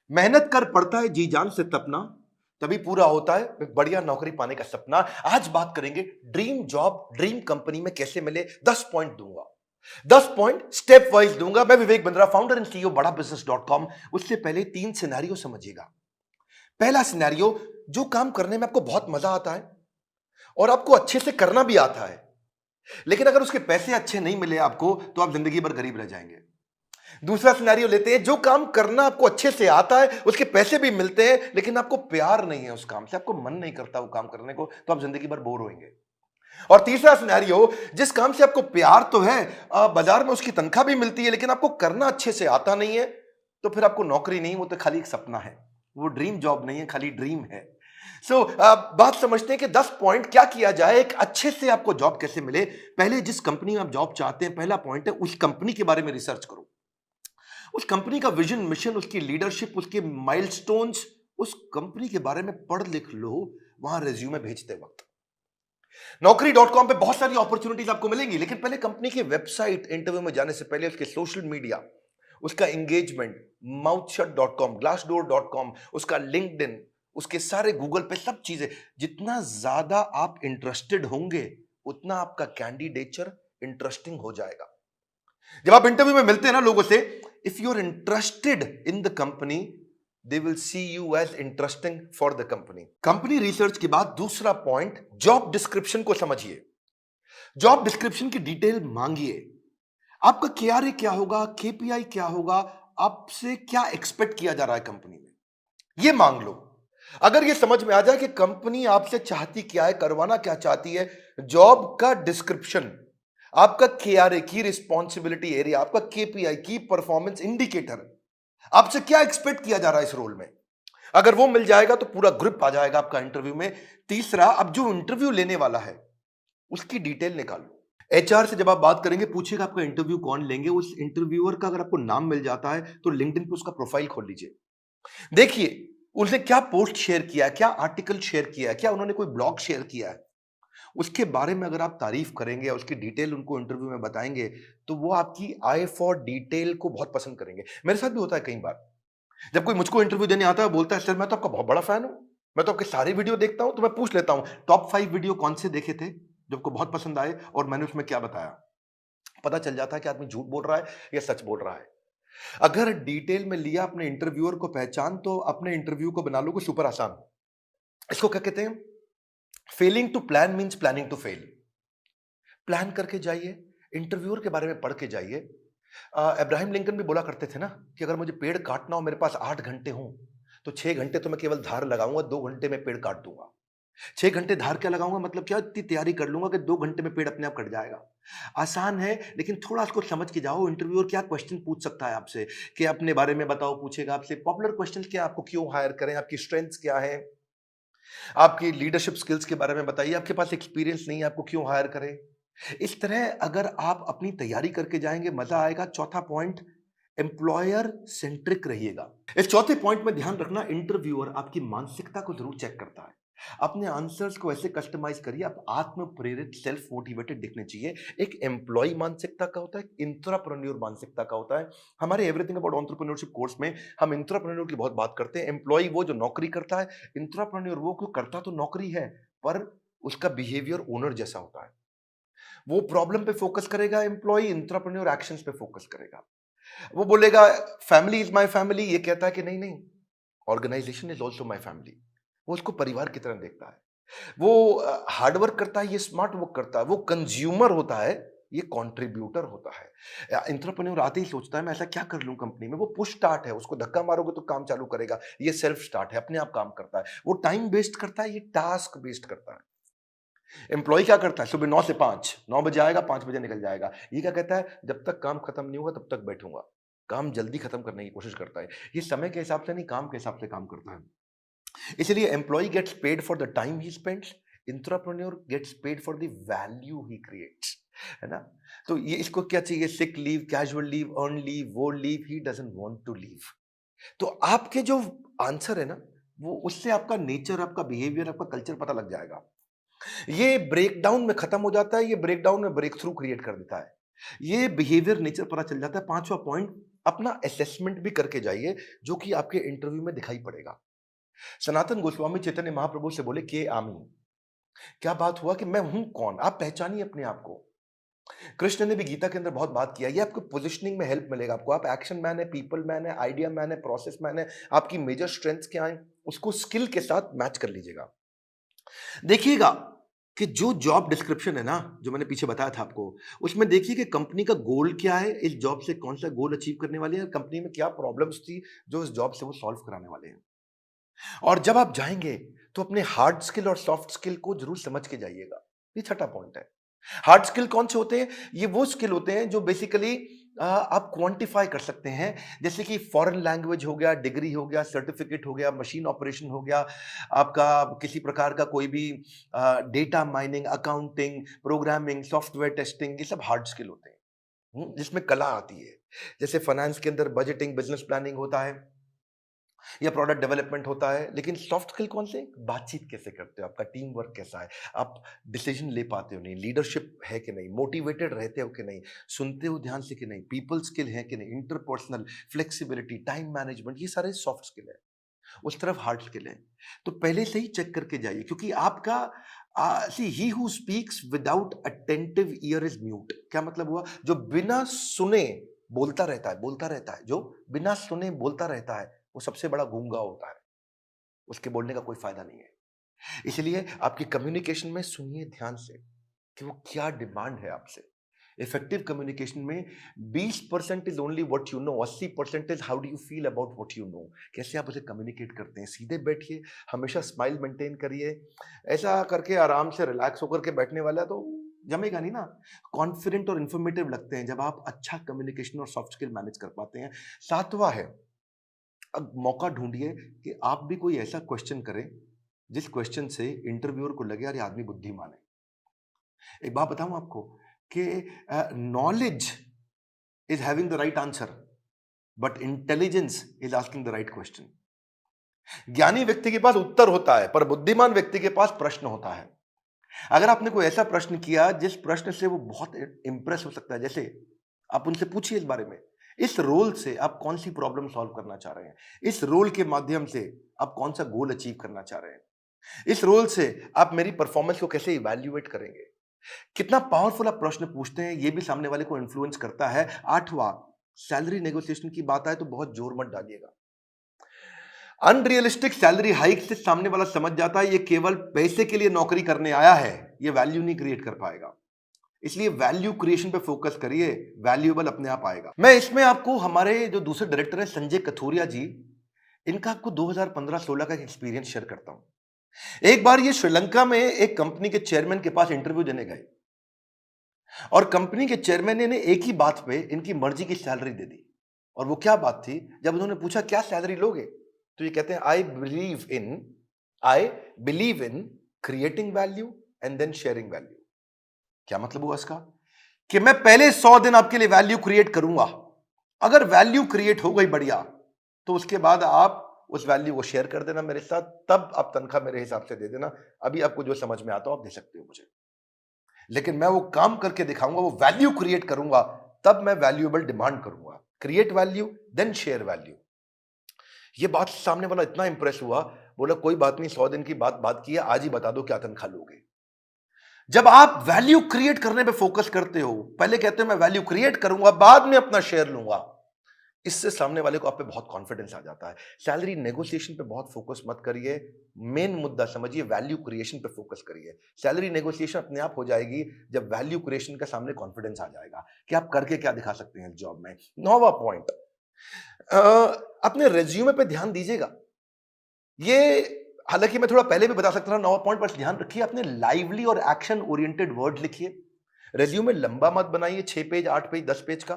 मेहनत कर पड़ता है जी जान से तपना, तभी पूरा होता है एक बढ़िया नौकरी पाने का सपना। आज बात करेंगे ड्रीम जॉब ड्रीम कंपनी में कैसे मिले। 10 पॉइंट दूंगा, 10 पॉइंट स्टेप वाइज दूंगा। मैं Vivek Bindra, founder and CEO बड़ा बिजनेस डॉट कॉम। उससे पहले 3 सिनेरियो समझिएगा। पहला सिनेरियो, जो काम करने में आपको बहुत मजा आता है और आपको अच्छे से करना भी आता है, लेकिन अगर उसके पैसे अच्छे नहीं मिले आपको तो आप जिंदगी भर गरीब रह जाएंगे। दूसरा सिनेरियो लेते हैं, जो काम करना आपको अच्छे से आता है, उसके पैसे भी मिलते हैं, लेकिन आपको प्यार नहीं है उस काम से, आपको मन नहीं करता वो काम करने को, तो आप जिंदगी भर बोर होंगे। और तीसरा सिनेरियो, जिस काम से आपको प्यार तो है, बाजार में उसकी तनख्वाह भी मिलती है, लेकिन आपको करना अच्छे से आता नहीं है, तो फिर आपको नौकरी नहीं, वो तो खाली एक सपना है, वो ड्रीम जॉब नहीं है, खाली ड्रीम है। सो बात समझते हैं कि 10 पॉइंट क्या किया जाए, एक अच्छे से आपको जॉब कैसे मिले। पहले जिस कंपनी में आप जॉब चाहते हैं, पहला पॉइंट है उस कंपनी के बारे में रिसर्च करो। उस कंपनी का विजन, मिशन, उसकी लीडरशिप, उसके माइलस्टोन्स, उस कंपनी के बारे में पढ़ लिख लो वहां रिज्यूमे भेजते वक्त। नौकरी.com पे बहुत सारी अपॉर्चुनिटीज आपको मिलेंगी, लेकिन पहले कंपनी की वेबसाइट, इंटरव्यू में जाने से पहले उसके सोशल मीडिया, उसका एंगेजमेंट, mouthshut.com, glassdoor.com, उसका लिंक्डइन, उसके सारे गूगल पे सब चीजें, जितना ज्यादा आप इंटरेस्टेड होंगे उतना आपका कैंडिडेचर इंटरेस्टिंग हो जाएगा। जब आप इंटरव्यू में मिलते हैं ना लोगों से, if you are interested in the company, they will see you as interesting for the company. Company research के बाद दूसरा पॉइंट, जॉब डिस्क्रिप्शन को समझिए। जॉब डिस्क्रिप्शन की डिटेल मांगिए। आपका केआरए क्या होगा, केपीआई क्या होगा, आपसे क्या एक्सपेक्ट किया जा रहा है कंपनी में, ये मांग लो। अगर ये समझ में आ जाए कि कंपनी आपसे चाहती क्या है, करवाना क्या चाहती है, जॉब का डिस्क्रिप्शन, आपका केआरए की रिस्पॉन्सिबिलिटी एरिया, आपका केपीआई की परफॉर्मेंस इंडिकेटर, आपसे क्या एक्सपेक्ट किया जा रहा है इस रोल में, अगर वो मिल जाएगा तो पूरा ग्रिप आ जाएगा आपका इंटरव्यू में। तीसरा, अब जो इंटरव्यू लेने वाला है उसकी डिटेल निकालो। एचआर से जब आप बात करेंगे, पूछेगा आपका इंटरव्यू कौन लेंगे, उस इंटरव्यूअर का अगर आपको नाम मिल जाता है तो लिंक्डइन पे उसका प्रोफाइल खोल लीजिए। देखिए उसने क्या पोस्ट शेयर किया है, क्या आर्टिकल शेयर किया है, क्या उन्होंने कोई ब्लॉग शेयर किया है, उसके बारे में अगर आप तारीफ करेंगे, उसकी डिटेल उनको इंटरव्यू में बताएंगे, तो वो आपकी आई फॉर डिटेल को बहुत पसंद करेंगे। मेरे साथ भी होता है कई बार, जब कोई मुझको इंटरव्यू देने आता है, बोलता है सर मैं तो आपका बहुत बड़ा फैन हूं, मैं तो आपके सारे वीडियो देखता हूं, तो मैं पूछ लेता हूं टॉप 5 वीडियो कौन से देखे थे जो आपको बहुत पसंद आए और मैंने उसमें क्या बताया। पता चल जाता है कि आदमी झूठ बोल रहा है या सच बोल रहा है। अगर डिटेल में लिया अपने इंटरव्यूअर को पहचान, तो अपने इंटरव्यू को बना लोगे सुपर आसान। इसको क्या कहते हैं, failing to plan means planning to fail. Plan करके जाइए, इंटरव्यूअर के बारे में पढ़ के जाइए। अब्राहम लिंकन भी बोला करते थे ना कि अगर मुझे पेड़ काटना हो, मेरे पास 8 घंटे हों, तो 6 घंटे तो मैं केवल धार लगाऊंगा, 2 घंटे में पेड़ काट दूंगा। 6 घंटे धार क्या लगाऊंगा, मतलब क्या, इतनी तैयारी कर लूंगा कि 2 घंटे में पेड़ अपने आप कट जाएगा। आसान है, लेकिन थोड़ा उसको समझ के जाओ। इंटरव्यूअर क्या क्वेश्चन पूछ सकता है आपसे, कि अपने बारे में बताओ, पूछेगा आपसे पॉपुलर क्वेश्चन क्या, आपको क्यों हायर करें, आपकी स्ट्रेंथ्स क्या है, आपकी लीडरशिप स्किल्स के बारे में बताइए, आपके पास एक्सपीरियंस नहीं है, आपको क्यों हायर करें। इस तरह अगर आप अपनी तैयारी करके जाएंगे, मजा आएगा। चौथा पॉइंट, एम्प्लॉयर सेंट्रिक रहिएगा। इस चौथे पॉइंट में ध्यान रखना, इंटरव्यूअर आपकी मानसिकता को जरूर चेक करता है। अपने आंसर्स को ऐसे कस्टमाइज करिए, आप आत्म प्रेरित, सेल्फ मोटिवेटेड दिखने चाहिए। एक एम्प्लॉय मानसिकता का होता है, इंट्राप्रेन्योर मानसिकता का होता है। हमारे एवरीथिंग अबाउट एंटरप्रेन्योरशिप कोर्स में हम इंट्राप्रेन्योर की बहुत बात करते हैं। एम्प्लॉय वो जो नौकरी करता है, इंट्राप्रेन्योर वो क्यों करता तो नौकरी है, पर उसका बिहेवियर ओनर जैसा होता है। वो प्रॉब्लम पे फोकस करेगा, एम्प्लॉय इंट्राप्रेन्योर एक्शंस पे फोकस करेगा। वो बोलेगा फैमिली इज माय फैमिली, ये कहता है कि नहीं नहीं, organisation is also my family. वो उसको परिवार की तरह देखता है। वो हार्डवर्क करता है, ये स्मार्ट वर्क करता है। वो कंज्यूमर होता है, ये कंट्रीब्यूटर होता है। एंटरप्रेन्योर आते ही सोचता है मैं ऐसा क्या कर लूं कंपनी में। वो पुश स्टार्ट है, उसको धक्का मारोगे तो काम चालू करेगा। ये सेल्फ स्टार्ट है, अपने आप काम करता है। वो टाइम वेस्ट करता है, ये टास्क वेस्ट करता है। एम्प्लॉय क्या करता है, सुबह 9 से 5, 9 बजे आएगा, 5 बजे निकल जाएगा। ये क्या कहता है, जब तक काम खत्म नहीं होगा तब तक बैठूंगा। काम जल्दी खत्म करने की कोशिश करता है। ये समय के हिसाब से नहीं, काम के हिसाब से काम करता है। इसलिए employ gets paid for the time he spends, intrapreneur gets paid for the value he creates, है ना। तो ये इसको क्या चाहिए, sick leave, casual leave, earn leave, वो leave he doesn't want to leave. तो आपके जो आंसर है ना, वो उससे आपका नेचर, आपका बिहेवियर, आपका कल्चर पता लग जाएगा। ये ब्रेकडाउन में खत्म हो जाता है, ये ब्रेकडाउन में ब्रेक थ्रू क्रिएट कर देता है। ये बिहेवियर, नेचर पता चल जाता है। पांचवा पॉइंट, अपना असेसमेंट भी करके जाइए, जो कि आपके इंटरव्यू में दिखाई पड़ेगा। सनातन गोस्वामी चैतन्य महाप्रभु से बोले के आमी, क्या बात हुआ कि मैं हूं कौन, आप पहचानिए अपने आप को। कृष्ण ने भी गीता के अंदर बहुत बात किया, ये आपको पोजिशनिंग में हेल्प मिलेगा आपको। आप एक्शन मैन है, पीपल मैन है, आइडिया मैन है, प्रोसेस मैन है, आपकी मेजर स्ट्रेंथ्स क्या है, उसको स्किल के साथ मैच कर लीजिएगा। देखिएगा कि जो जॉब डिस्क्रिप्शन है ना, जो मैंने पीछे बताया था आपको, उसमें देखिए कि कंपनी का गोल क्या है, इस जॉब से कौन सा गोल अचीव करने वाले हैं, कंपनी में क्या प्रॉब्लम्स थी जो इस जॉब से वो सॉल्व कराने वाले हैं। और जब आप जाएंगे तो अपने हार्ड स्किल और सॉफ्ट स्किल को जरूर समझ के जाइएगा। ये छठा पॉइंट है। हार्ड स्किल कौन से होते हैं? ये वो स्किल होते हैं जो बेसिकली आप क्वांटिफाई कर सकते हैं, जैसे कि फॉरेन लैंग्वेज हो गया, डिग्री हो गया, सर्टिफिकेट हो गया, मशीन ऑपरेशन हो गया, आपका किसी प्रकार का कोई भी data mining, accounting, programming, software testing, ये सब हार्ड स्किल होते हैं। जिसमें कला आती है। जैसे फाइनेंस के अंदर बजटिंग, बिजनेस प्लानिंग होता है या प्रोडक्ट डेवलपमेंट होता है। लेकिन सॉफ्ट स्किल कौन से? बातचीत कैसे करते हो, आपका टीम वर्क कैसा है, आप डिसीजन ले पाते हो नहीं, लीडरशिप है कि नहीं, मोटिवेटेड रहते हो कि नहीं, सुनते हो ध्यान से कि नहीं, पीपल स्किल है कि नहीं, इंटरपर्सनल फ्लेक्सिबिलिटी, टाइम मैनेजमेंट, ये सारे सॉफ्ट स्किल है। उस तरफ हार्ड स्किल है। तो पहले से ही चेक करके जाइए, क्योंकि आपका see he who speaks without attentive ear is mute. क्या मतलब हुआ? जो बिना सुने बोलता रहता है, बोलता रहता है, जो बिना सुने बोलता रहता है, वो सबसे बड़ा गूंगा होता है। उसके बोलने का कोई फायदा नहीं है। इसलिए आपकी कम्युनिकेशन में सुनिए ध्यान से कि वो क्या डिमांड है आपसे। इफेक्टिव कम्युनिकेशन में 20% is only what you know, 80% is how do you feel about what you know. कैसे आप उसे कम्युनिकेट करते हैं। सीधे बैठिए, हमेशा स्माइल मेंटेन करिए। ऐसा करके आराम से रिलैक्स होकर के बैठने वाला तो जमेगा नहीं ना। कॉन्फिडेंट और इंफॉर्मेटिव लगते हैं जब आप अच्छा कम्युनिकेशन और सॉफ्ट स्किल मैनेज कर पाते हैं। सातवां है, अब मौका ढूंढिए कि आप भी कोई ऐसा क्वेश्चन करें जिस क्वेश्चन से इंटरव्यूअर को लगे यार ये आदमी बुद्धिमान है। एक बात बताऊं आपको कि knowledge is having the right answer, but intelligence is asking the right question. ज्ञानी व्यक्ति के पास उत्तर होता है, पर बुद्धिमान व्यक्ति के पास प्रश्न होता है। अगर आपने कोई ऐसा प्रश्न किया जिस प्रश्न से वो बहुत इंप्रेस हो सकता है, जैसे आप उनसे पूछिए इस बारे में, इस रोल से आप कौन सी प्रॉब्लम सॉल्व करना चाह रहे हैं, इस रोल के माध्यम से आप कौन सा गोल अचीव करना चाह रहे हैं, इस रोल से आप मेरी परफॉर्मेंस को कैसे इवैल्यूएट करेंगे। कितना पावरफुल आप प्रश्न पूछते हैं, ये भी सामने वाले को इन्फ्लुएंस करता है। आठवां, सैलरी नेगोशिएशन की बात आए तो बहुत जोर मत डालिएगा। अनरियलिस्टिक सैलरी हाइक से सामने वाला समझ जाता है ये केवल पैसे के लिए नौकरी करने आया है, ये वैल्यू नहीं क्रिएट कर पाएगा। इसलिए वैल्यू क्रिएशन पे फोकस करिए, वैल्यूएबल अपने आप आएगा। मैं इसमें आपको हमारे जो दूसरे डायरेक्टर हैं संजय कथोरिया जी, इनका आपको 2015-16 का एक एक्सपीरियंस शेयर करता हूं। एक बार ये श्रीलंका में एक कंपनी के चेयरमैन के पास इंटरव्यू देने गए और कंपनी के चेयरमैन ने एक ही बात पे इनकी मर्जी की सैलरी दे दी। और वो क्या बात थी? जब उन्होंने पूछा क्या सैलरी लोगे, तो ये कहते हैं I believe in creating value and then sharing value. क्या मतलब हुआ इसका? कि मैं पहले 100 दिन आपके लिए वैल्यू क्रिएट करूंगा, अगर वैल्यू क्रिएट हो गई बढ़िया, तो उसके बाद आप उस वैल्यू को शेयर कर देना मेरे साथ, तब आप तनख्वाह मेरे हिसाब से दे देना। अभी आपको जो समझ में आता हो आप दे सकते हो मुझे, लेकिन मैं वो काम करके दिखाऊंगा, वो वैल्यू क्रिएट करूंगा, तब मैं वैल्यूएबल डिमांड करूंगा। Create value then share value. ये बात सामने वाला इतना इंप्रेस हुआ, बोला कोई बात नहीं, 100 दिन की बात की है, आज ही बता दो क्या तनख्वाह लोगे। जब आप वैल्यू क्रिएट करने पे फोकस करते हो, पहले कहते हो मैं वैल्यू क्रिएट करूंगा, बाद में अपना शेयर लूंगा, इससे सामने वाले को आप पे बहुत कॉन्फिडेंस आ जाता है। सैलरी नेगोशिएशन पे बहुत फोकस मत करिए, मेन मुद्दा समझिए, वैल्यू क्रिएशन पे फोकस करिए। सैलरी नेगोशिएशन अपने आप हो जाएगी जब वैल्यू क्रिएशन का सामने कॉन्फिडेंस आ जाएगा कि आप करके क्या दिखा सकते हैं जॉब में। 9वां पॉइंट, अपने रेज्यूमे पे ध्यान दीजिएगा। ये हालांकि मैं थोड़ा पहले भी बता सकता था 9वां पॉइंट, पर ध्यान रखिए अपने लाइवली और एक्शन ओरिएंटेड वर्ड लिखिए। रेज्यूमे लंबा मत बनाइए, 6 पेज, 8 पेज, 10 पेज का,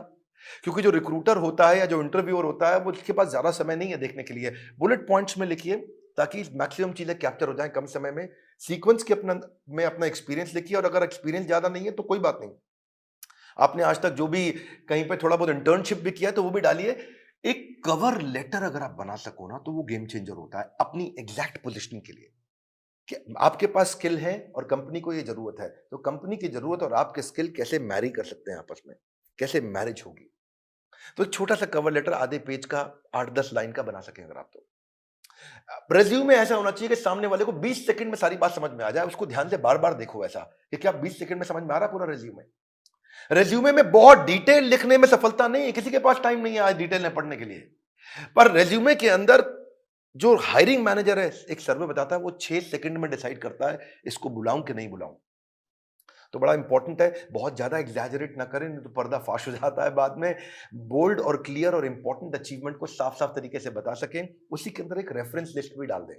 क्योंकि जो रिक्रूटर होता है या जो इंटरव्यूअर होता है वो उसके पास ज्यादा समय नहीं है देखने के लिए। बुलेट पॉइंट्स में लिखिए ताकि मैक्सिमम चीजें कैप्चर हो जाएं कम समय में। सीक्वेंस के अपना एक्सपीरियंस लिखिए, और अगर एक्सपीरियंस ज्यादा नहीं है तो कोई बात नहीं, आपने आज तक जो भी कहीं पे थोड़ा बहुत इंटर्नशिप भी किया है तो वो भी डालिए। एक कवर लेटर अगर आप बना सको ना तो वो गेम चेंजर होता है अपनी एग्जैक्ट पोजिशनिंग के लिए, कि आपके पास स्किल है और कंपनी को ये जरूरत है, तो कंपनी की जरूरत और आपके स्किल कैसे मैरी कर सकते हैं आपस में, कैसे मैरिज होगी। तो एक छोटा सा कवर लेटर आधे पेज का 8-10 लाइन का बना सकें अगर आप तो। रेज्यूमे ऐसा होना चाहिए कि सामने वाले को 20 सेकंड में सारी बात समझ में आ जाए। उसको ध्यान से बार-बार देखो ऐसा कि क्या 20 सेकंड में समझ में आ रहा है पूरा रेज्यूमे? रेज्यूमे में बहुत डिटेल लिखने में सफलता नहीं है, किसी के पास टाइम नहीं है आज डिटेल में पढ़ने के लिए। पर रेज्यूमे के अंदर जो हायरिंग मैनेजर है, एक सर्वे बताता है वो 6 सेकंड में डिसाइड करता है इसको बुलाऊं कि नहीं बुलाऊं। तो बड़ा इंपॉर्टेंट है, बहुत ज्यादा एग्जैजरेट ना करें नहीं तो पर्दा फाश हो जाता है बाद में। बोल्ड और क्लियर और इंपॉर्टेंट अचीवमेंट को साफ साफ तरीके से बता सकें। उसी के अंदर एक रेफरेंस लिस्ट भी डाल दें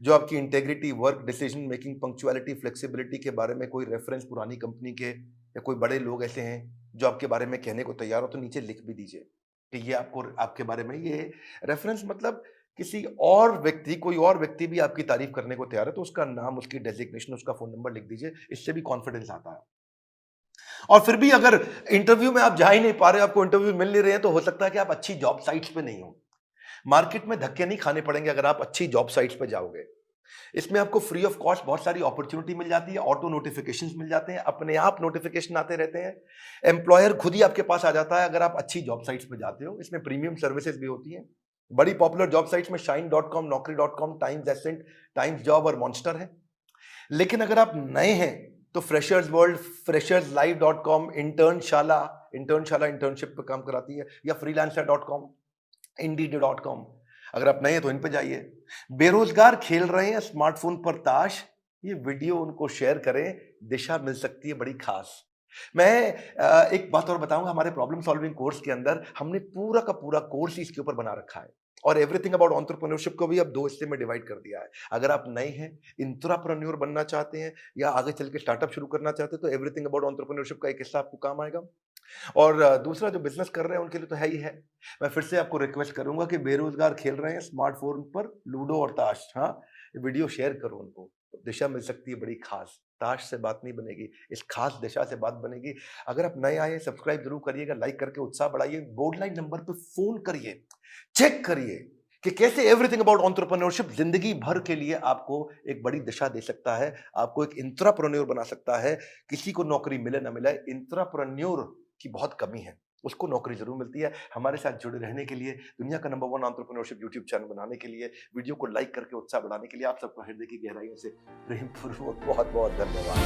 जो आपकी integrity, work, decision making, punctuality, flexibility के बारे में कोई रेफरेंस पुरानी कंपनी के या कोई बड़े लोग ऐसे हैं जो आपके बारे में कहने को तैयार हो तो नीचे लिख भी दीजिए कि ये आपको आपके बारे में ये रेफरेंस, मतलब किसी और व्यक्ति, कोई और व्यक्ति भी आपकी तारीफ करने को तैयार है तो उसका नाम, उसकी डेजिग्नेशन, उसका फोन नंबर लिख दीजिए। इससे भी कॉन्फिडेंस आता है। और फिर भी अगर इंटरव्यू में आप जा ही नहीं पा रहे, आपको इंटरव्यू मिल नहीं रहे हैं, तो हो सकता है कि आप अच्छी जॉब साइट्स पे नहीं हो। मार्केट में धक्के नहीं खाने पड़ेंगे अगर आप अच्छी जॉब साइट्स पे जाओगे। इसमें आपको फ्री ऑफ कॉस्ट बहुत सारी अपॉर्चुनिटी मिल जाती है, ऑटो नोटिफिकेशंस मिल जाते हैं, अपने आप नोटिफिकेशन आते रहते हैं, एम्प्लॉयर खुद ही आपके पास आ जाता है अगर आप अच्छी जॉब साइट्स पे जाते हो। इसमें प्रीमियम सर्विसेज भी होती हैं। बड़ी पॉपुलर जॉब साइट्स में shine.com, naukri.com, Times Ascent, Times Job और मॉन्स्टर है। लेकिन अगर आप नए हैं तो freshers world, fresherslive.com, Internshala, internship पे काम कराती है, या freelancer.com, indeed.com। अगर आप नए हैं तो इन पे जाइए। बेरोजगार खेल रहे हैं स्मार्टफोन पर ताश, ये वीडियो उनको शेयर करें, दिशा मिल सकती है बड़ी खास। मैं एक बात और बताऊंगा, हमारे प्रॉब्लम सॉल्विंग कोर्स के अंदर हमने पूरा का पूरा कोर्स इसके ऊपर बना रखा है और एवरीथिंग अबाउट एंटरप्रेन्योरशिप को भी अब 2 हिस्से में डिवाइड कर दिया है। अगर आप नए हैं, इंट्राप्रेन्योर बनना चाहते हैं या आगे चल के स्टार्टअप शुरू करना चाहते हैं तो एवरीथिंग अबाउट एंटरप्रेन्योरशिप का एक हिस्सा आपको काम आएगा। और दूसरा जो बिजनेस कर रहे हैं उनके लिए तो है ही है। मैं फिर से आपको रिक्वेस्ट करूंगा कि बेरोजगार खेल रहे हैं स्मार्टफोन पर लूडो और ताश, हाँ, वीडियो शेयर करो उनको, तो दिशा मिल सकती है बड़ी खास। ताश से बात नहीं बनेगी, इस खास दिशा से बात बनेगी। अगर आप नए आए हैं सब्सक्राइब जरूर करिएगा, लाइक करके उत्साह बढ़ाइए, बोर्ड लाइन नंबर पे फोन करिए, चेक करिए कि कैसे एवरीथिंग अबाउट एंटरप्रेन्योरशिप जिंदगी भर के लिए आपको एक बड़ी दिशा दे सकता है, आपको एक इंट्राप्रेन्योर बना सकता है। किसी को नौकरी मिले ना मिले, इंट्राप्रेन्योर की बहुत कमी है, उसको नौकरी जरूर मिलती है। हमारे साथ जुड़े रहने के लिए, दुनिया का नंबर 1 एंटरप्रेन्योरशिप यूट्यूब चैनल बनाने के लिए, वीडियो को लाइक करके उत्साह बढ़ाने के लिए आप सबका हृदय की गहराइयों से प्रेम पूर्वक बहुत बहुत धन्यवाद।